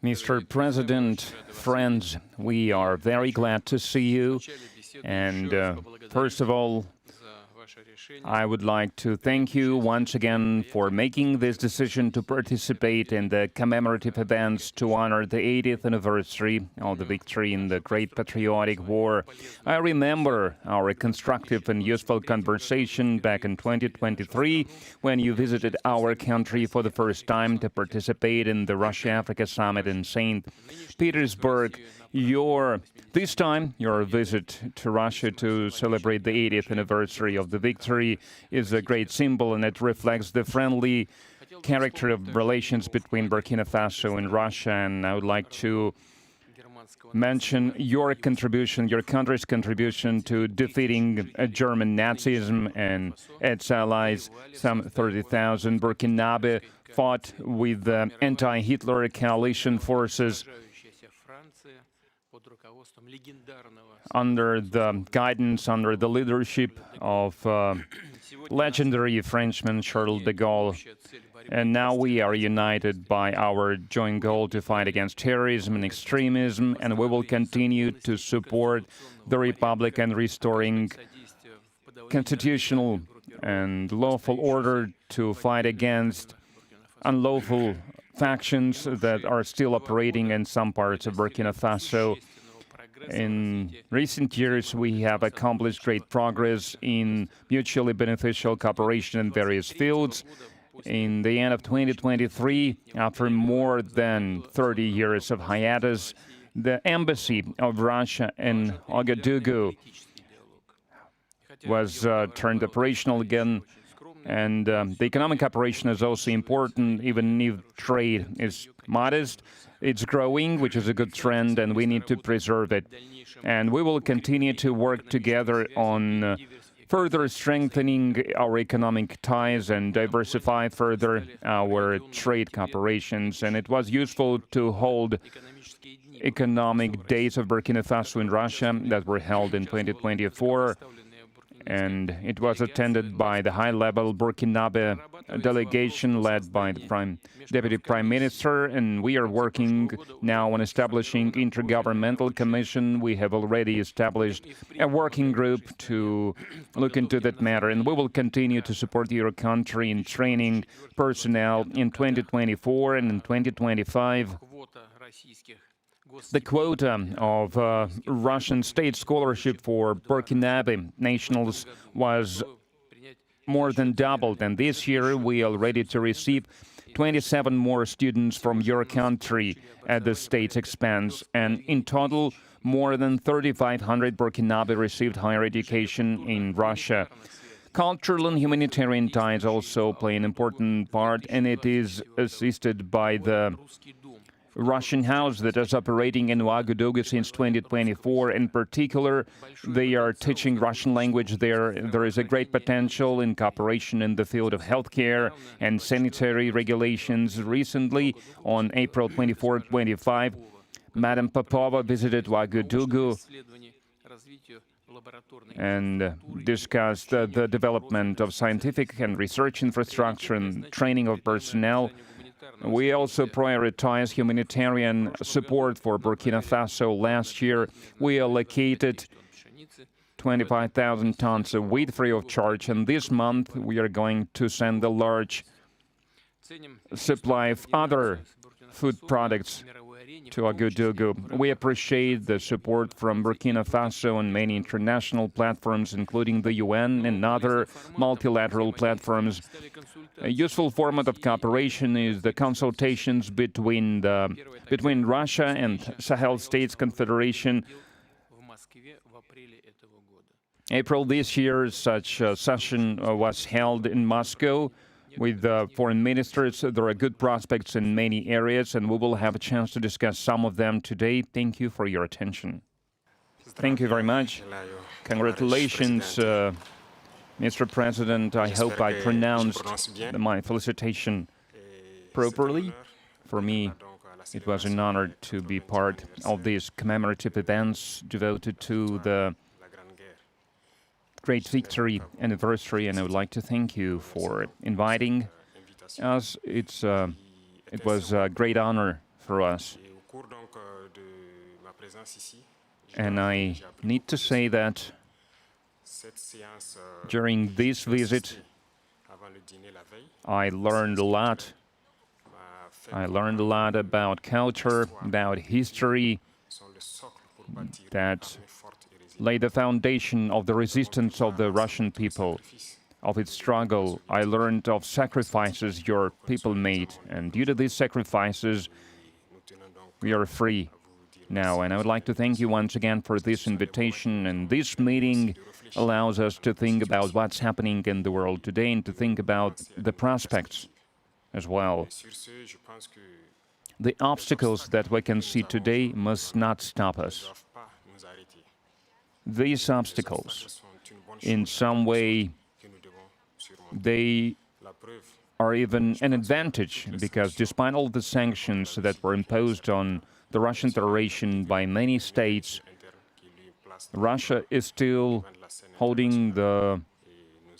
Mr. President, friends, we are very glad to see you. And first of all, I would like to thank you once again for making this decision to participate in the commemorative events to honor the 80th anniversary of the victory in the Great Patriotic War. I remember our constructive and useful conversation back in 2023 when you visited our country for the first time to participate in the Russia-Africa Summit in St. Petersburg. This time, your visit to Russia to celebrate the 80th anniversary of the victory is a great symbol, and it reflects the friendly character of relations between Burkina Faso and Russia. And I would like to mention your contribution, your country's contribution to defeating German Nazism and its allies. Some 30,000 Burkinabe fought with the anti-Hitler coalition forces under the guidance, under the leadership of legendary Frenchman Charles de Gaulle. And now we are united by our joint goal to fight against terrorism and extremism, and we will continue to support the Republic and restoring constitutional and lawful order, to fight against unlawful factions that are still operating in some parts of Burkina Faso. In recent years, we have accomplished great progress in mutually beneficial cooperation in various fields. In the end of 2023, after more than 30 years of hiatus, the embassy of Russia in Ouagadougou was turned operational again. And the economic operation is also important, even if trade is modest. It's growing, which is a good trend, and we need to preserve it. And we will continue to work together on further strengthening our economic ties and diversify further our trade cooperations. And it was useful to hold economic days of Burkina Faso in Russia that were held in 2024. And it was attended by the high-level Burkinabe delegation led by the Deputy Prime Minister, and we are working now on establishing intergovernmental commission. We have already established a working group to look into that matter, and we will continue to support your country in training personnel in 2024 and in 2025. The quota of Russian state scholarship for Burkinabe nationals was more than doubled, and this year we are ready to receive 27 more students from your country at the state's expense, and in total, more than 3,500 Burkinabe received higher education in Russia. Cultural and humanitarian ties also play an important part, and it is assisted by the Russian house that is operating in Ouagadougou since 2024. In particular, they are teaching Russian language there. There is a great potential in cooperation in the field of healthcare and sanitary regulations. Recently, on April 24-25, Madam Popova visited Ouagadougou and discussed the development of scientific and research infrastructure and training of personnel. We also prioritize humanitarian support for Burkina Faso. Last year, we allocated 25,000 tons of wheat free of charge, and this month we are going to send a large supply of other food products to Ouagadougou. We appreciate the support from Burkina Faso and many international platforms, including the UN and other multilateral platforms. A useful format of cooperation is the consultations between Russia and Sahel States Confederation. April this year, such a session was held in Moscow with foreign ministers. There are good prospects in many areas, and we will have a chance to discuss some of them today. Thank you for your attention. Thank you very much. Congratulations, Mr. President. I hope I pronounced my felicitation properly. For me, it was an honor to be part of these commemorative events devoted to the great victory anniversary, and I would like to thank you for inviting us. It's It was a great honor for us. And I need to say that during this visit, I learned a lot. I learned a lot about culture, about history, that laid the foundation of the resistance of the Russian people, of its struggle. I learned of sacrifices your people made, and due to these sacrifices, we are free now. And I would like to thank you once again for this invitation, and this meeting allows us to think about what's happening in the world today and to think about the prospects as well. The obstacles that we can see today must not stop us. These obstacles, in some way, they are even an advantage, because despite all the sanctions that were imposed on the Russian Federation by many states, Russia is still holding the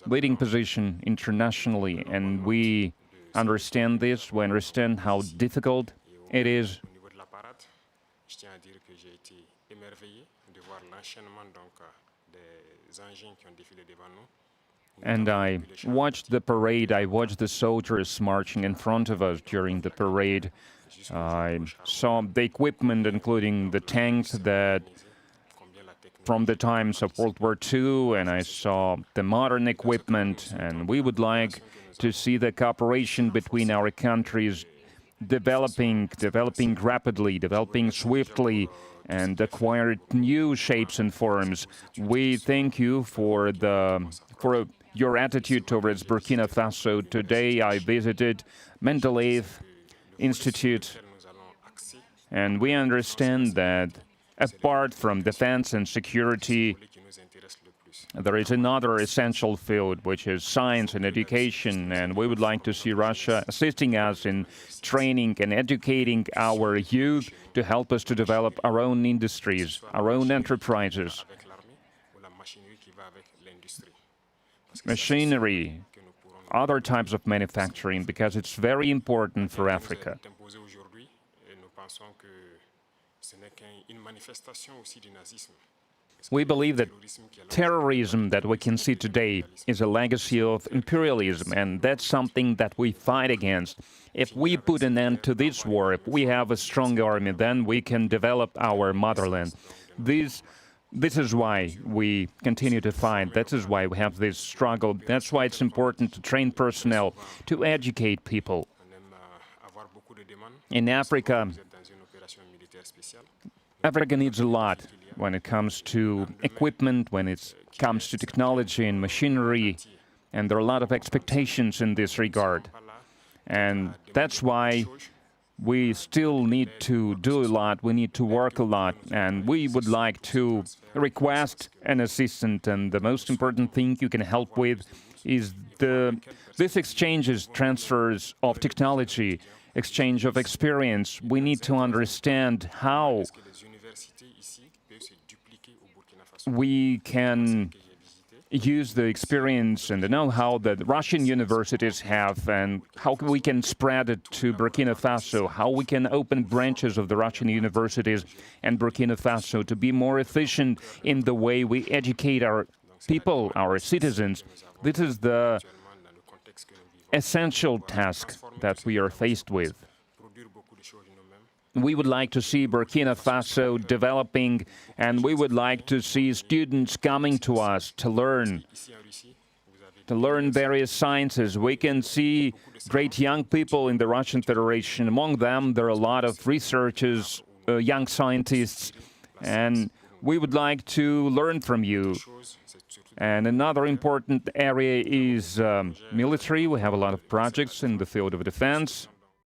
leading position internationally, and we understand this. We understand how difficult it is. And I watched the parade, I watched the soldiers marching in front of us during the parade. I saw the equipment, including the tanks that from the times of World War II, and I saw the modern equipment, and we would like to see the cooperation between our countries developing rapidly, developing swiftly, and acquire new shapes and forms. We thank you for your attitude towards Burkina Faso. Today I visited Mendeleev Institute, and we understand that apart from defense and security, there is another essential field, which is science and education, and we would like to see Russia assisting us in training and educating our youth to help us to develop our own industries, our own enterprises. Machinery, other types of manufacturing, because it's very important for Africa. We believe that terrorism that we can see today is a legacy of imperialism, and that's something that we fight against. If we put an end to this war, if we have a strong army, then we can develop our motherland. This is why we continue to fight. That is why we have this struggle. That's why it's important to train personnel, to educate people. In Africa, Africa needs a lot when it comes to equipment, when it comes to technology and machinery, and there are a lot of expectations in this regard. And that's why we still need to do a lot, we need to work a lot, and we would like to request an assistant, and the most important thing you can help with is this exchanges, transfers of technology, exchange of experience. We need to understand how we can use the experience and the know-how that Russian universities have, and how we can spread it to Burkina Faso, how we can open branches of the Russian universities and Burkina Faso to be more efficient in the way we educate our people, our citizens. This is the essential task that we are faced with. We would like to see Burkina Faso developing, and we would like to see students coming to us to learn various sciences. We can see great young people in the Russian Federation. Among them, there are a lot of researchers, young scientists, and we would like to learn from you. And another important area is military. We have a lot of projects in the field of defense.